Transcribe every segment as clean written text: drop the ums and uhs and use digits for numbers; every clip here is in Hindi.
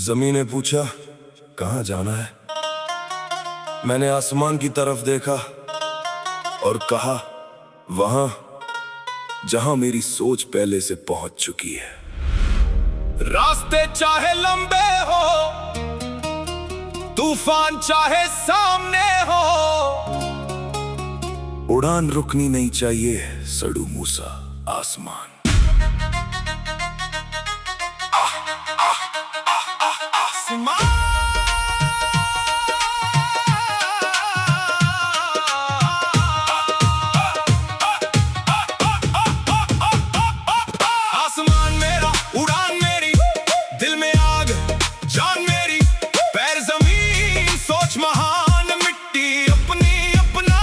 जमीन ने पूछा कहाँ जाना है। मैंने आसमान की तरफ देखा और कहा वहां जहां मेरी सोच पहले से पहुंच चुकी है। रास्ते चाहे लंबे हो, तूफान चाहे सामने हो, उड़ान रुकनी नहीं चाहिए सड़ू मूसा आसमान। आसमान मेरा, उड़ान मेरी, दिल में आग जान मेरी, पैर जमीन सोच महान, मिट्टी अपनी अपना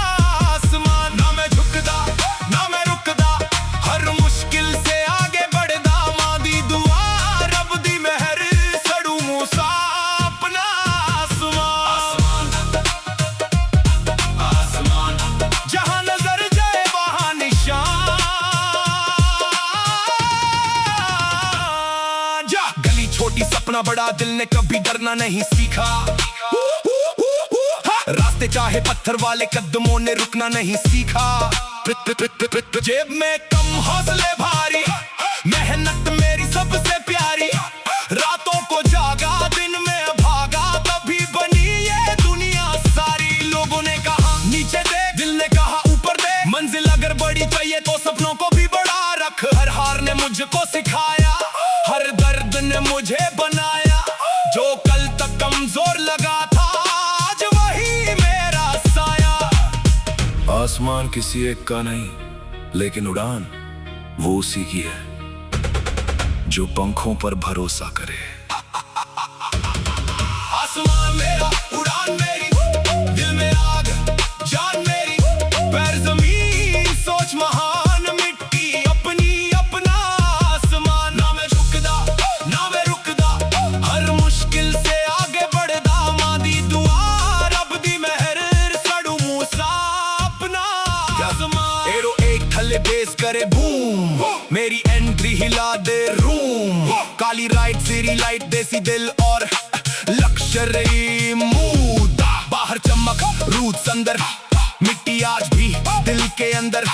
आसमान। ना मैं झुकदा ना मैं रुकदा, हर मुश्किल से आगे बढ़दा, मादी दुआ रब दी मेहर, सड़ू मूसा अपना आसमान। आसमान जहां नजर जाए वहां निशान। गली छोटी सपना बड़ा, दिल ने कभी डरना नहीं सीखा। रास्ते चाहे पत्थर वाले, कदमों ने रुकना नहीं सीखा। जेब में कम हौसले भारी, मेहनत मेरी सबसे प्यारी, रातों को जागा दिन में भागा, तभी बनी ये दुनिया सारी। लोगों ने कहा नीचे देख, दिल ने कहा ऊपर देख, मंजिल अगर बड़ी चाहिए तो सपनों को भी बड़ा रख। हर हार ने मुझको सिखाया, हर दर्द ने मुझे बनाया, जो कल तक कमजोर लगा था आज वही मेरा साया। आसमान किसी एक का नहीं, लेकिन उड़ान वो उसी की है जो पंखों पर भरोसा करे। आसमान मेरा, उड़ान मेरी, दिल में आग जान मेरी, पैर जमीन सोच महान, मिट्टी अपनी अपना आसमान। ना मैं झुकदा ना मैं रुकदा, हर मुश्किल से आगे बढ़दा, मादी दुआ रब दी मेहर, सड़ू मूसा अपना आसमान। एरो एक थल्ले बेस करे बूम, मेरी एंट्री हिला दे रूम, काली राइट सीरी लाइट देसी दिल और लक्शरी मूड। बाहर चमक रूट्स अंदर, मिट्टी आज भी दिल के अंदर,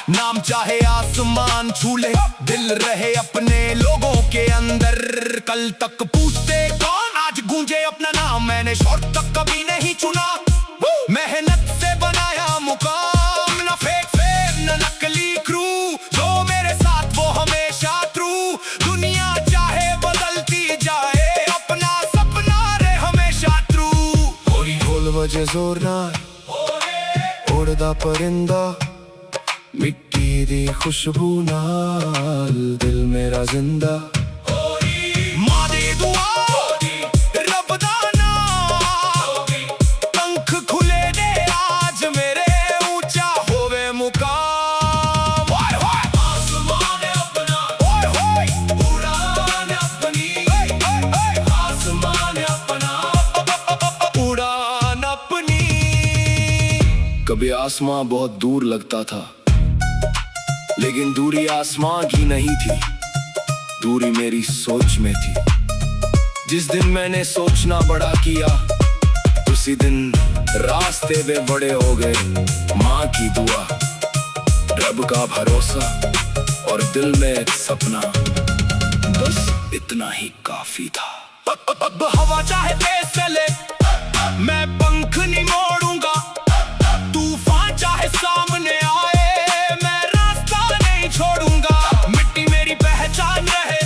नाम चाहे आसमान छू ले, दिल रहे अपने लोगों के अंदर। कल तक पूछते कौन, आज गूंजे अपना नाम, मैंने शॉर्ट तक कभी नहीं चुना, मेहनत से बनाया मुकाम। न फेक फेम न नकली क्रू, जो मेरे साथ वो हमेशा ट्रू। दुनिया चाहे बदलती जाए, अपना सपना रहे हमेशा ट्रू। ढोल बजे जोर नाल, उड़दा परिंदा, मिट्टी दी खुशबू नाल, दिल मेरा जिंदा। मादी दुआ रब दा नाम, पंख खुले ने आज मेरे, ऊंचा होवे मुकाम। आसमान अपना, उड़ान अपनी, आसमान अपना, उड़ान अपनी। कभी आसमां बहुत दूर लगता था, लेकिन दूरी आसमां की नहीं थी, दूरी मेरी सोच में थी। जिस दिन मैंने सोचना बड़ा किया, उसी दिन रास्ते पे बड़े हो गए। माँ की दुआ, रब का भरोसा और दिल में एक सपना, बस इतना ही काफी था। अब हवा चाहे तेज चले, मैं पंख नहीं मोड़ूंगा, तूफान चाहे सामने आए, मैं रास्ता नहीं छोड़ूंगा। मिट्टी मेरी पहचान रहे,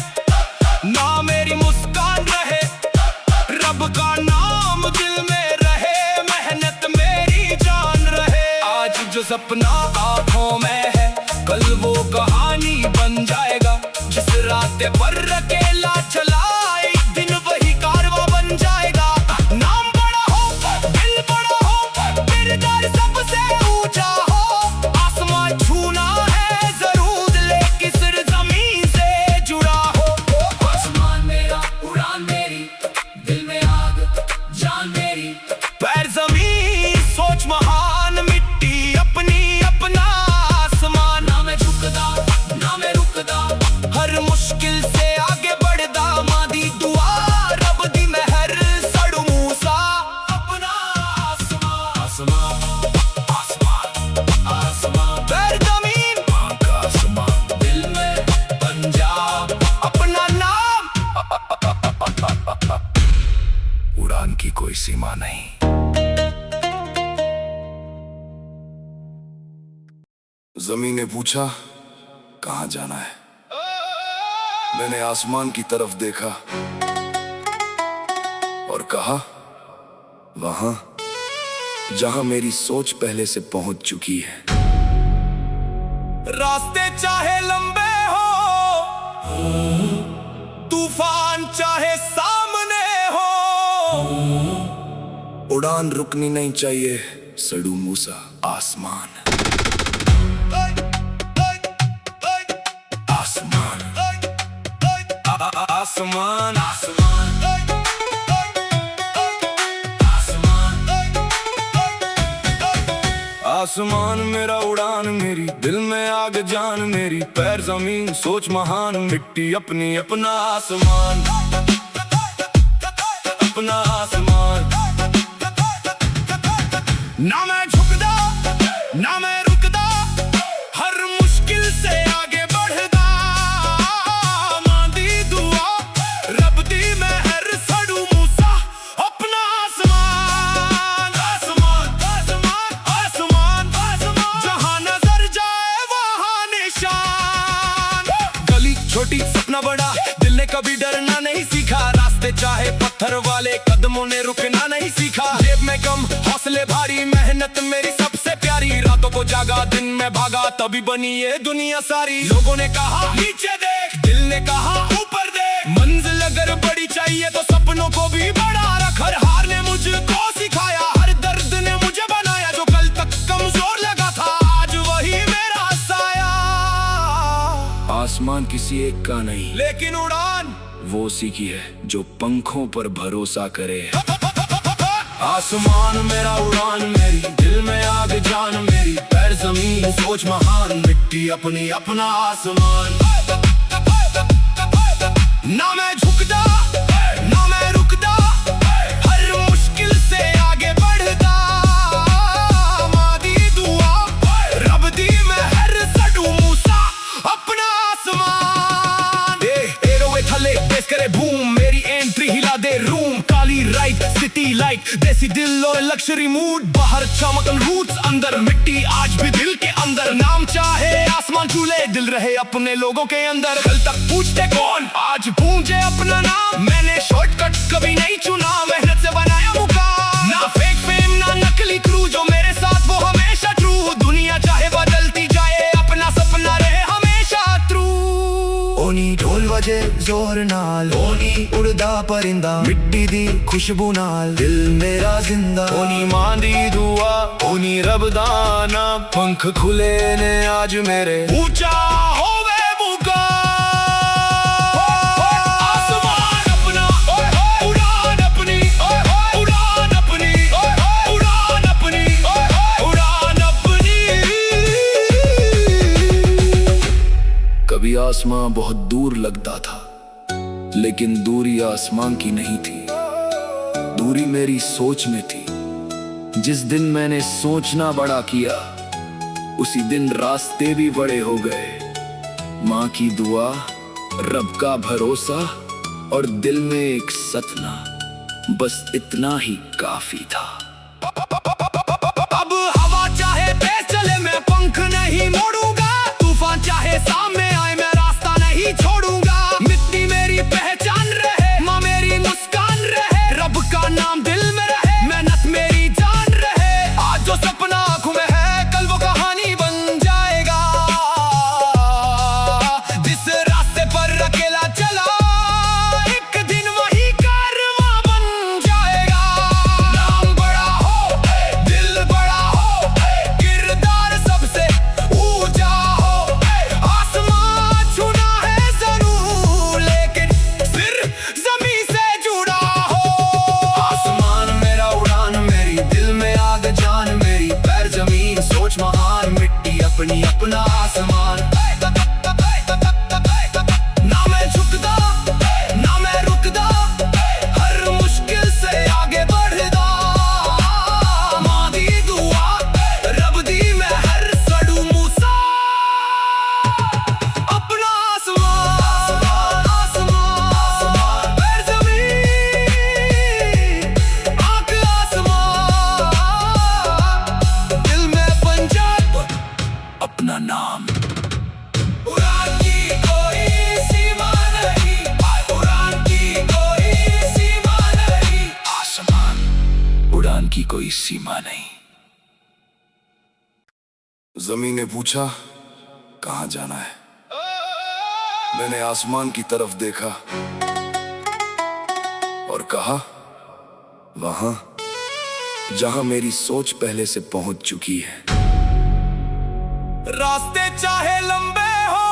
ना मेरी मुस्कान रहे, रब का नाम दिल में रहे, मेहनत मेरी जान रहे। आज जो सपना आंखों में है, कल वो कहानी बन जाएगा। जिस रास्ते पर अकेला चला, एक दिन वही कारवां बन जाएगा। नाम बड़ा हो, दिल बड़ा हो, किरदार सबसे ऊंचा हो, आसमान छूना है जरूर, लेकिन सिर जमीन से जुड़ा हो। आसमान मेरा, उड़ान मेरी, दिल में आग जान मेरी, पैर जमीन सोच महान, मिट्टी अपनी अपना आसमान। ना मैं झुकदा ना मैं रुकदा, हर मुश्किल से आगे कोई सीमा नहीं। जमीन ने पूछा कहाँ जाना है। मैंने आसमान की तरफ देखा और कहा वहां जहां मेरी सोच पहले से पहुंच चुकी है। रास्ते चाहे लंबे हो, तूफान चाहे सामने हो, उड़ान रुकनी नहीं चाहिए सड़ू मूसा आसमान। आसमान आसमान आसमान मेरा उड़ान मेरी, दिल में आग जान मेरी, पैर जमीन सोच महान, मिट्टी अपनी अपना आसमान, अपना आसमान। ना मैं झुकदा ना मैं रुकदा, हर मुश्किल से आगे बढ़दा, मां दी दुआ रब दी मेहर सड़ू मूसा अपना आसमान। आसमान आसमान आसमान आसमान, जहां नजर जाए वहां निशान। गली छोटी सपना बड़ा, दिल ने कभी डरना नहीं सीखा, रास्ते चाहे पत्थर वाले कदमों ने रुकना नहीं सीखा। जेब में कम हौसले भारी, मेहनत मेरी सबसे प्यारी, रातों को जागा दिन में भागा, तभी बनी ये दुनिया सारी। लोगों ने कहा नीचे देख, दिल ने कहा ऊपर देख, मंजिल अगर बड़ी चाहिए तो सपनों को भी बड़ा रख। हर हार ने मुझको सिखाया, हर दर्द ने मुझे बनाया, जो कल तक कमजोर लगा था आज वही मेरा साया। आसमान किसी एक का नहीं, लेकिन उड़ान वो सीखी है जो पंखों पर भरोसा करे। आसमान मेरा उड़ान मेरी, दिल में आग जान मेरी, पैर जमीन सोच महान, मिट्टी अपनी अपना आसमान। ना मैं झुकदा ना मैं रुकदा, हर मुश्किल से आगे बढ़दा, मां दी दुआ रब दी मेहर सड़ू मूसा अपना आसमान। एरोवे थले बेस करे बूम, मेरी एंट्री हिला दे रूम, काली राइट सिटी लाइट, देसी दिल और लक्शरी मूड, बाहर चमकन रूट्स अंदर मिट्टी आज भी दिल के अंदर। नाम चाहे आसमान चूले, दिल रहे अपने लोगों के अंदर। कल तक पूछते कौन, आज पूछे अपना नाम, मैंने शॉर्टकट कभी नहीं चुना, मेहनत से बनाया मुकाम। ना फेक फेम ना नकली क्रू, जो मेरे साथ वो हमेशा ट्रू। दुनिया चाहे बदलती जाए, अपना सपना रहे हमेशा ट्रू। ओनी ढोल वजे जोर नाल, ओनी उड़दा परिंदा, मिट्टी दी खुशबू नाल, दिल मेरा जिंदा। ओनी मां दी दुआ, ओनी रब दा नाम, पंख खुले ने आज मेरे, ऊंचा होवे मुकाम। आसमान अपना उड़ान अपनी, उड़ान अपनी, उड़ान अपनी, उड़ान अपनी। कभी आसमां बहुत दूर लगता था, लेकिन दूरी आसमान की नहीं थी, दूरी मेरी सोच में थी। जिस दिन मैंने सोचना बड़ा किया, उसी दिन रास्ते भी बड़े हो गए। माँ की दुआ, रब का भरोसा और दिल में एक सपना, बस इतना ही काफी था। अब हवा चाहे तेज चले, मैं पंख नहीं मोड़ूंगा, तूफान चाहे सामने आए, मैं रास्ता नहीं छोड़ूंगा। मिट्टी मेरी पहचान रहे, माँ मेरी मुस्कान रहे, रब का नाम दिल में रहे, मेहनत मेरी जान रहे। आज जो सपना आंखों में है, कल वो कहानी बन जाएगा। जिस रास्ते पर अकेला चला, एक दिन वही कारवां बन जाएगा। नाम बड़ा की कोई सीमा नहीं। जमीन ने पूछा कहाँ जाना है। मैंने आसमान की तरफ देखा और कहा वहां जहां मेरी सोच पहले से पहुंच चुकी है। रास्ते चाहे लंबे हो,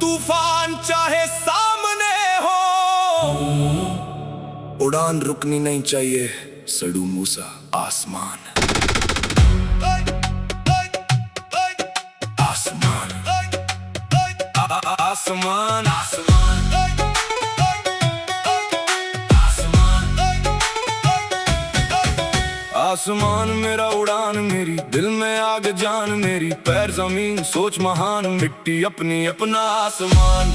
तूफान चाहे सामने हो, उड़ान रुकनी नहीं चाहिए सड़ू मूसा आसमान। आसमान आसमान आसमान मेरा उड़ान मेरी, दिल में आग जान मेरी, पैर जमीन सोच महान, मिट्टी अपनी अपना आसमान,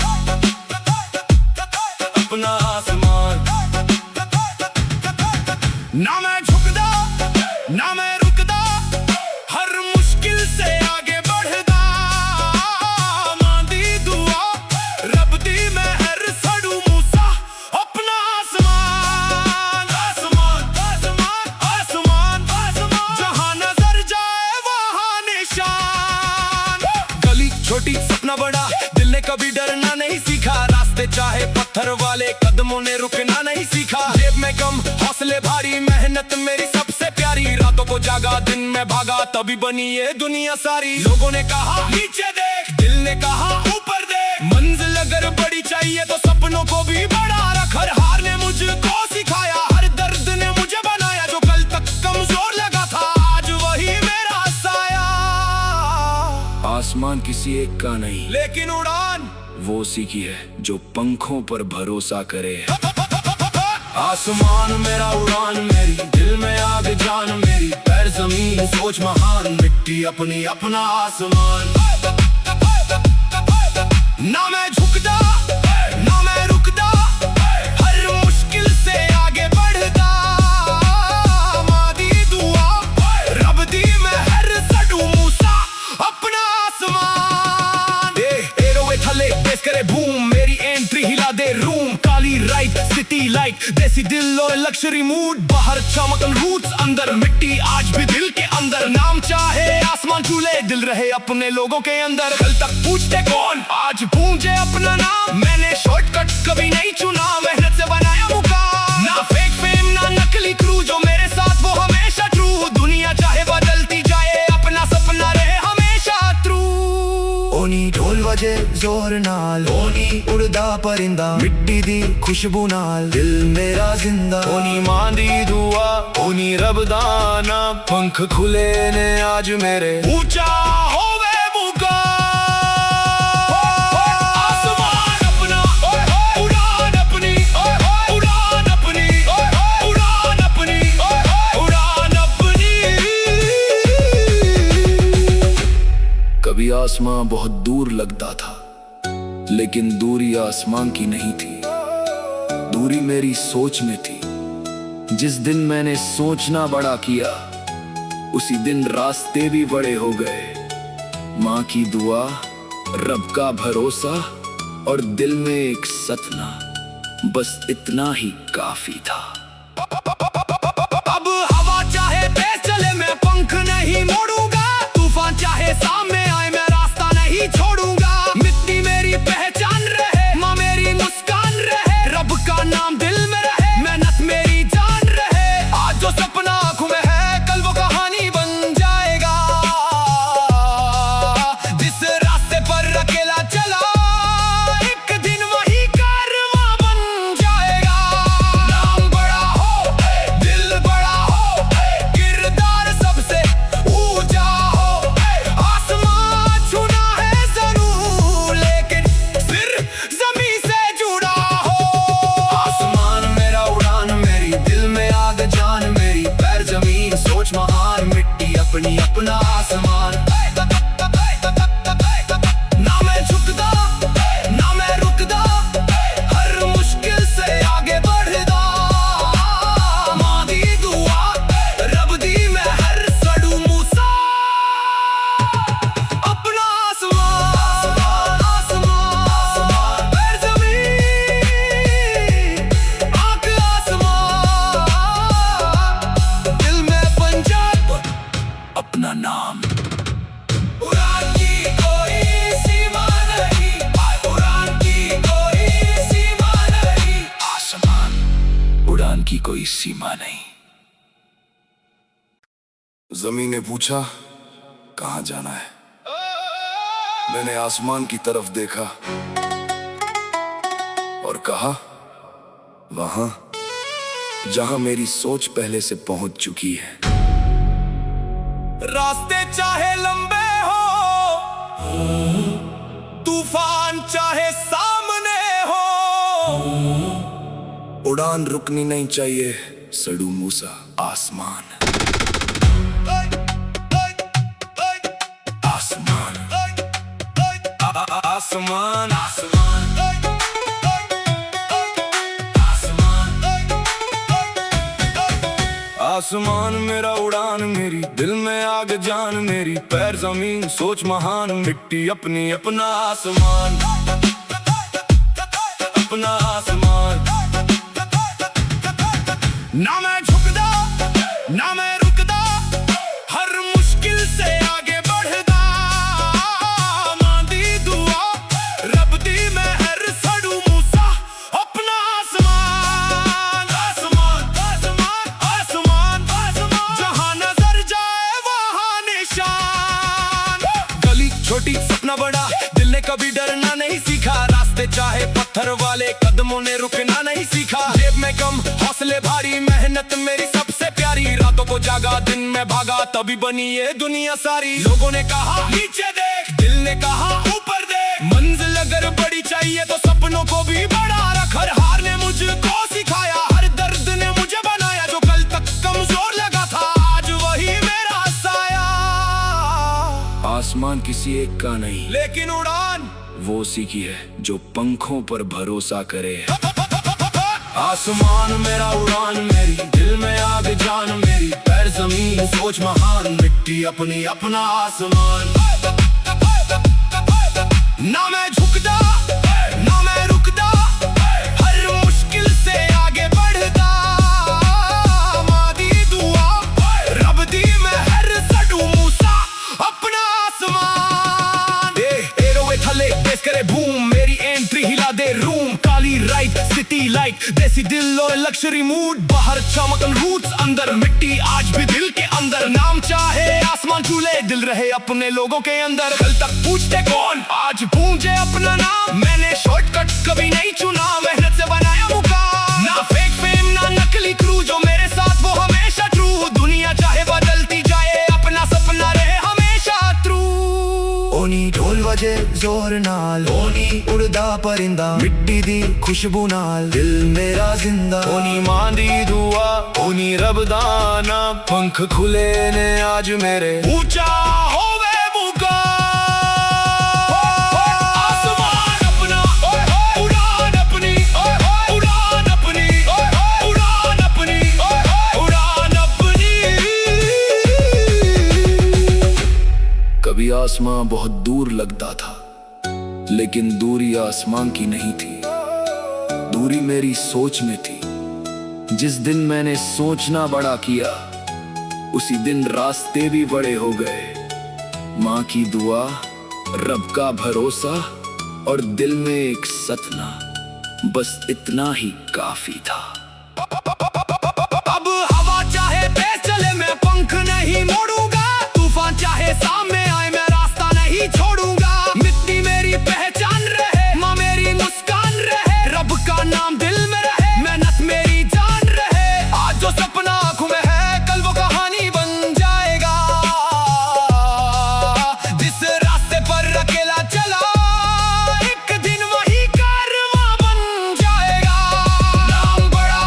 अपना आसमान। ना मैं झुकदा ना मैं रुकदा, हर मुश्किल से आगे बढ़दा, मां दी दुआ रब दी मेहर सड़ू मूसा अपना आसमान। आसमान आसमान आसमान आसमान, जहां नजर जाए वहां निशान। गली छोटी सपना बड़ा, दिल ने कभी डरना नहीं सीखा, रास्ते चाहे पत्थर वाले कदमों ने रुकना नहीं सीखा। जेब में कम हौसले भारी, मेहनत मेरी सबसे प्यारी, रातों को जागा दिन में भागा, तभी बनी ये दुनिया सारी। लोगों ने कहा नीचे देख, दिल ने कहा ऊपर देख, मंजिल अगर बड़ी चाहिए तो सपनों को भी बड़ा रख। हर हार ने मुझको सिखाया, हर दर्द ने मुझे बनाया, जो कल तक कमजोर लगा था आज वही मेरा साया। आसमान किसी एक का नहीं, लेकिन उड़ान वो सीखी है जो पंखों पर भरोसा करे। आसमान मेरा उड़ान मेरी, दिल में आग जान मेरी, पैर जमीन सोच महान, मिट्टी अपनी अपना आसमान। ना मैं झुकदा ना मैं रुकदा, हर मुश्किल से आगे बढ़दा, मां दी दुआ रब दी मेहर सड़ू मूसा अपना आसमान। एरोवे थले बेस करे बूम, मेरी एंट्री हिला दे रूम, काली राइट सिटी लाइट, देसी दिल और लक्शरी मूड, बाहर चमकन रूट्स अंदर मिट्टी आज भी दिल के अंदर। नाम चाहे आसमान चूले, दिल रहे अपने लोगों के अंदर। कल तक पूछते कौन, आज पूछे अपना नाम, मैंने शॉर्टकट कभी नहीं चुना, मेहनत से बनाया मुकाम। ना फेक फेम ना नकली क्रू, जो मेरे साथ वो हमेशा ट्रू। दुनिया चाहे बदलती जाए, अपना सपना रहे हमेशा ट्रू। ओनी ढोल वजे जोर नाल, ओनी उड़दा परिंदा, मिट्टी दी खुशबू नाल दिल मेरा जिंदा। ओनी मां दी दुआ ओनी रब दा नाम, पंख खुले ने आज मेरे ऊंचा होवे मुकाम। आसमान अपना उड़ान अपनी, उड़ान अपनी, उड़ान अपनी, उड़ान अपनी। कभी आसमां बहुत दूर लगता था, लेकिन दूरी आसमान की नहीं थी, दूरी मेरी सोच में थी। जिस दिन मैंने सोचना बड़ा किया, उसी दिन रास्ते भी बड़े हो गए। माँ की दुआ, रब का भरोसा और दिल में एक सपना, बस इतना ही काफी था। अब हवा चाहे तेज चले, मैं पंख नहीं मोड़ूंगा, तूफान चाहे सामने आए, मैं रास्ता नहीं छोड़ूंगा। मिट्टी मेरी पहचान रहे, माँ मेरी मुस्कान रहे, रब का नाम दिल में रहे, मेहनत मेरी जान रहे। आज जो सपना आंखों में है, कल वो कहानी बन जाएगा। जिस रास्ते पर अकेला चला, एक दिन वही कारवां बन जाएगा। नाम बड़ा उड़ान की कोई सीमा नहीं। जमीन ने पूछा कहाँ जाना है। मैंने आसमान की तरफ देखा और कहा वहां जहां मेरी सोच पहले से पहुंच चुकी है। रास्ते चाहे लंबे हो, तूफान चाहे सामने हो, उड़ान रुकनी नहीं चाहिए सड़ू मूसा आसमान। आसमान आसमान आसमान मेरा उड़ान मेरी, दिल में आग जान मेरी, पैर जमीन सोच महान, मिट्टी अपनी अपना आसमान, अपना आसमान। ना मैं झुकदा ना मैं रुकदा, हर मुश्किल से आगे बढ़दा, मां दी दुआ रब दी मेहर सड़ू मूसा अपना आसमान। आसमान आसमान आसमान आसमान, जहां नजर जाए वहां निशान। गली छोटी सपना बड़ा, दिल ने कभी डरना नहीं सीखा, रास्ते चाहे पत्थर वाले कदमों ने रुकना नहीं सीखा। जेब में कम हौसले भारी, मेहनत मेरी सबसे प्यारी, रातों को जागा दिन में भागा, तभी बनी ये दुनिया सारी। लोगों ने कहा नीचे देख, दिल ने कहा ऊपर देख, मंजिल अगर बड़ी चाहिए तो सपनों को भी बड़ा रख। हर हार ने मुझको सिखाया, हर दर्द ने मुझे बनाया, जो कल तक कमजोर लगा था आज वही मेरा साया। आसमान किसी एक का नहीं, लेकिन उड़ान वो उसी की है जो पंखों पर भरोसा करे। आसमान मेरा उड़ान मेरी, दिल में आग जान मेरी, पैर जमीन सोच महान, मिट्टी अपनी अपना आसमान। ना मैं झुकदा ना मैं रुकदा, हर मुश्किल से आगे बढ़दा, मां दी दुआ रब दी मेहर सड़ू मूसा अपना आसमान। एरोवे थले देश करे बूम, मेरी एंट्री हिला दे रूम, काली राइट सिटी लाइट, देसी दिल और लक्शरी मूड, बाहर चमकन रूट्स अंदर मिट्टी आज भी दिल के अंदर। नाम चाहे आसमान चूले, दिल रहे अपने लोगों के अंदर। कल तक पूछते कौन, आज पूछे अपना नाम, मैंने शॉर्टकट कभी नहीं चुना, मेहनत से बनाया मुकाम। ना फेक फेम ना नकली क्रू, जो मेरे साथ वो हमेशा ट्रू। दुनिया चाहे बदलती जाए, अपना सपना रहे हमेशा ट्रू। ओनी ढोल वजे जोर नाल, ओनी उड़दा परिंदा, मिट्टी दी खुशबू नाल, दिल मेरा जिंदा। ओनी मां दी दुआ, ओनी रब दा नाम, पंख खुले ने आज मेरे, ऊंचा होवे मुकाम। आसमान अपना उड़ान अपनी, उड़ान अपनी, उड़ान अपनी, उड़ान अपनी। कभी आसमां बहुत दूर लगता था, लेकिन दूरी आसमां की नहीं थी, दूरी मेरी सोच में थी। जिस दिन मैंने सोचना बड़ा किया, उसी दिन रास्ते भी बड़े हो गए। माँ की दुआ, रब का भरोसा और दिल में एक सपना, बस इतना ही काफी था। अब हवा चाहे तेज चले, मैं पंख नहीं मोड़ूंगा, तूफान चाहे सामने आए, मैं रास्ता नहीं छोड़ूंगा। मिट्टी मेरी पहचान रहे, माँ मेरी मुस्कान रहे, रब का नाम दिल में रहे, मेहनत मेरी जान रहे। आज जो सपना आंखों में है, कल वो कहानी बन जाएगा। जिस रास्ते पर अकेला चला, एक दिन वही कारवां बन जाएगा। नाम बड़ा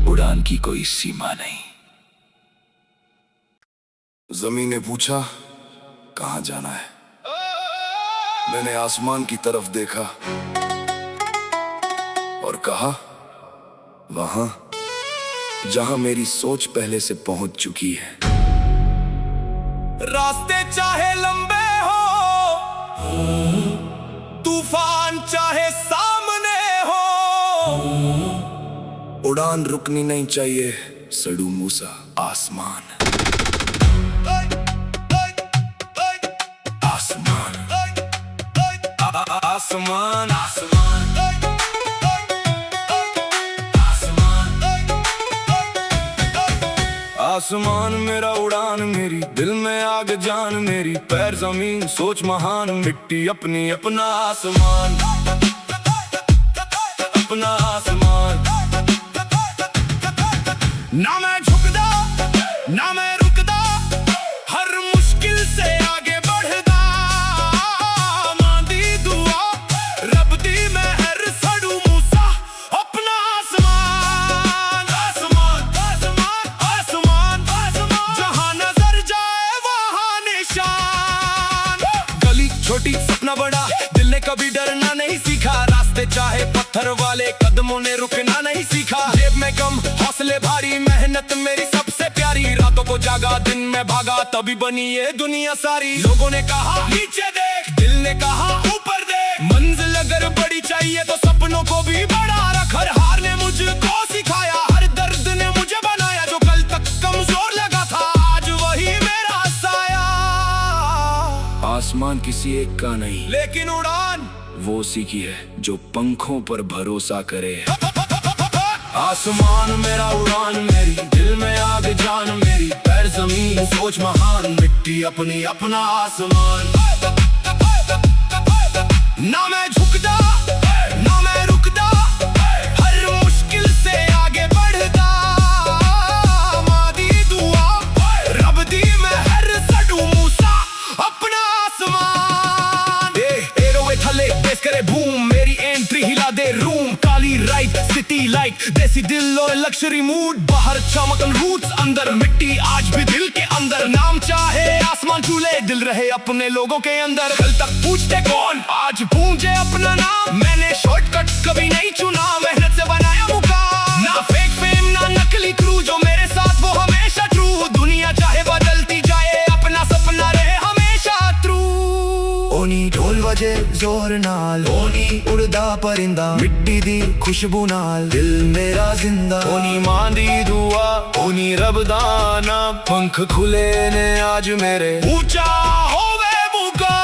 उड़ान की कोई सीमा नहीं। जमीन ने पूछा कहाँ जाना है। मैंने आसमान की तरफ देखा और कहा वहां जहां मेरी सोच पहले से पहुंच चुकी है। रास्ते चाहे लंबे हो, तूफान चाहे सामने हो, उड़ान रुकनी नहीं चाहिए सड़ू मूसा आसमान। आसमान आसमान आसमान मेरा उड़ान मेरी, दिल में आग जान मेरी, पैर जमीन सोच महान, मिट्टी अपनी अपना आसमान, अपना आसमान। ना मैं झुकदा ना मैं रुकदा, हर मुश्किल से आगे बढ़दा, मां दी दुआ रब दी मेहर, सड़ू मूसा अपना आसमान। आसमान आसमान आसमान आसमान, जहां नजर जाए वहां निशान। गली छोटी सपना बड़ा, दिल ने कभी डरना नहीं सीखा, रास्ते चाहे पत्थर वाले, कदमों ने रुकना नहीं सीखा। जेब में कम हौसले भारी, मेहनत मेरी सबसे प्यारी, रातों को जागा दिन में भागा, तभी बनी ये दुनिया सारी। लोगों ने कहा नीचे देख, दिल ने कहा ऊपर देख, मंजिल अगर बड़ी चाहिए तो सपनों को भी बड़ा रख। हर हार ने मुझको सिखाया, हर दर्द ने मुझे बनाया, जो कल तक कमजोर लगा था आज वही मेरा साया। आसमान किसी एक का नहीं, लेकिन उड़ान वो सीखी है जो पंखों पर भरोसा करे। आसमान मेरा उड़ान मेरी, दिल में आग जान मेरी, पैर जमीन सोच महान, मिट्टी अपनी अपना आसमान। ना मैं झुकदा ना मैं रुकदा, हर मुश्किल से आगे बढ़दा, मां दी दुआ रब दी मेहर, सड़ू मूसा अपना आसमान। एरोवे थले बेस करे बूम, मेरी एंट्री हिला दे रूम, काली राइट सिटी लाइट, देसी दिल और लक्शरी मूड, बाहर चमकन रूट्स, अंदर मिट्टी आज भी दिल के अंदर। नाम चाहे आसमान चूले, दिल रहे अपने लोगों के अंदर। कल तक पूछते कौन, आज पूछे अपना नाम, मैंने शॉर्टकट कभी नहीं चुना, मेहनत से बनाया मुकाम। ना फेक फेम ना नकली क्रू, जो मेरे साथ वो हमेशा ट्रू। दुनिया चाहे बदलती जाए, अपना सपना रहे हमेशा ट्रू। ओनी ढोल वजे जोर नाल, ओनी उड़दा परिंदा, मिट्टी दी खुशबू नाल, दिल मेरा जिंदा। ओनी मां दी दुआ, ओनी रब दा नाम, पंख खुले ने आज मेरे, ऊंचा होवे मुकाम।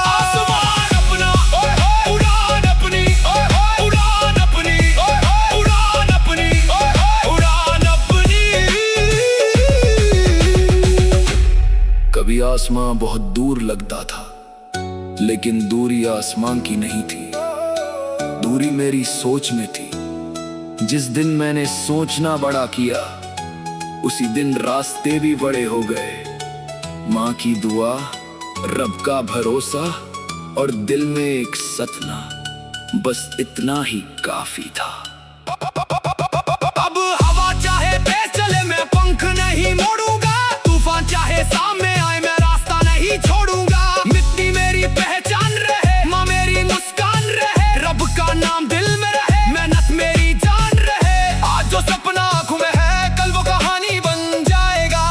आसमान अपना उड़ान अपनी, उड़ान अपनी, उड़ान अपनी, उड़ान अपनी। कभी आसमां बहुत दूर लगता था, लेकिन दूरी आसमां की नहीं थी, दूरी मेरी सोच में थी। जिस दिन मैंने सोचना बड़ा किया, उसी दिन रास्ते भी बड़े हो गए। माँ की दुआ, रब का भरोसा और दिल में एक सपना, बस इतना ही काफी था। अब हवा चाहे तेज चले, मैं पंख नहीं मोड़ूंगा, तूफान चाहे सामने आए, मैं रास्ता नहीं छोड़ूंगा। मिट्टी मेरी पहचान रहे, माँ मेरी मुस्कान रहे, रब का नाम दिल में रहे, मेहनत मेरी जान रहे। आज जो सपना आंखों में है, कल वो कहानी बन जाएगा।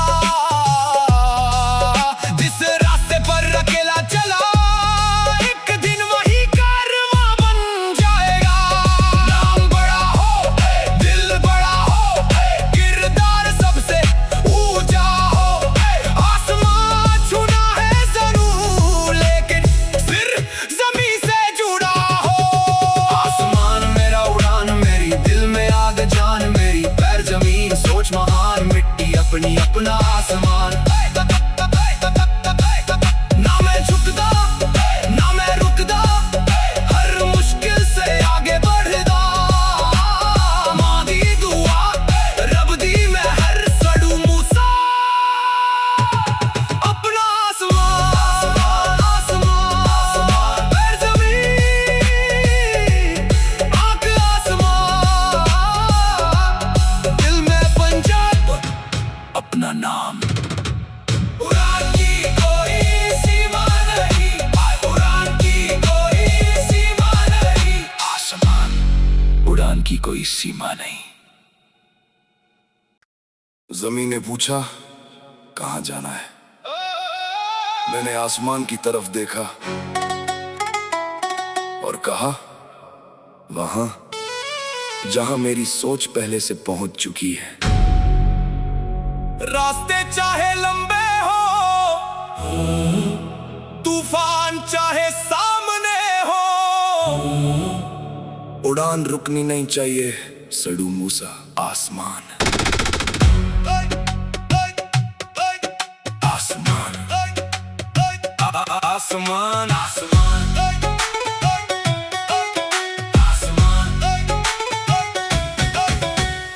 जिस रास्ते पर अकेला चला, एक दिन वही कारवां बन जाएगा। नाम बड़ा उड़ान की कोई सीमा नहीं। जमीन ने पूछा कहाँ जाना है। मैंने आसमान की तरफ देखा और कहा वहां जहां मेरी सोच पहले से पहुंच चुकी है। रास्ते चाहे लंबे हो, तूफान चाहे सामने हो, उड़ान रुकनी नहीं चाहिए सड़ू मूसा आसमान। आसमान आसमान आसमान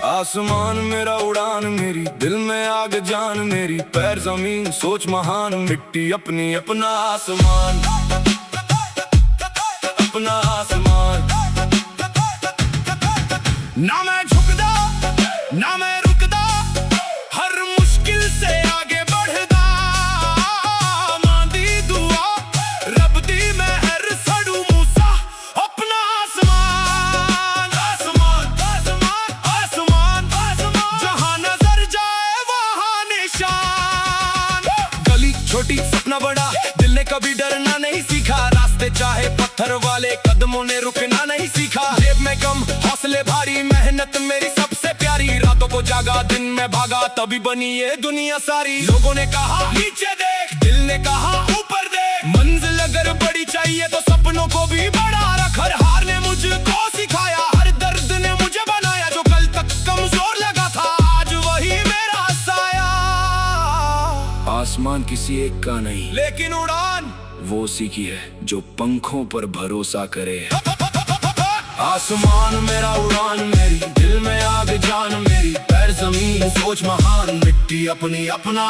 आसमान मेरा उड़ान मेरी, दिल में आग जान मेरी, पैर जमीन सोच महान, मिट्टी अपनी अपना आसमान, अपना आसमान। ना मैं झुकदा ना मैं रुकदा, हर मुश्किल से आगे बढ़दा, मां दी दुआ रब दी मेहर सड़ू मूसा अपना आसमान, आसमान आसमान आसमान आसमान, जहां नजर जाए वहां निशान। गली छोटी सपना बड़ा, दिल ने कभी डरना नहीं सीखा, रास्ते चाहे पत्थर वाले कदमों ने रुकना नहीं सीखा। जेब में कम हौसले भारी, मेहनत मेरी सबसे प्यारी, रातों को जागा दिन में भागा, तभी बनी ये दुनिया सारी। लोगों ने कहा नीचे देख, दिल ने कहा ऊपर देख, मंजिल अगर बड़ी चाहिए तो सपनों को भी बड़ा रख। हर हार ने मुझको सिखाया, हर दर्द ने मुझे बनाया, जो कल तक कमजोर लगा था आज वही मेरा साया। आसमान किसी एक का नहीं, लेकिन उड़ान वो उसी की है जो पंखों पर भरोसा करे। आसमान मेरा उड़ान मेरी, दिल में आग जान मेरी, पैर जमीन सोच महान, मिट्टी अपनी अपना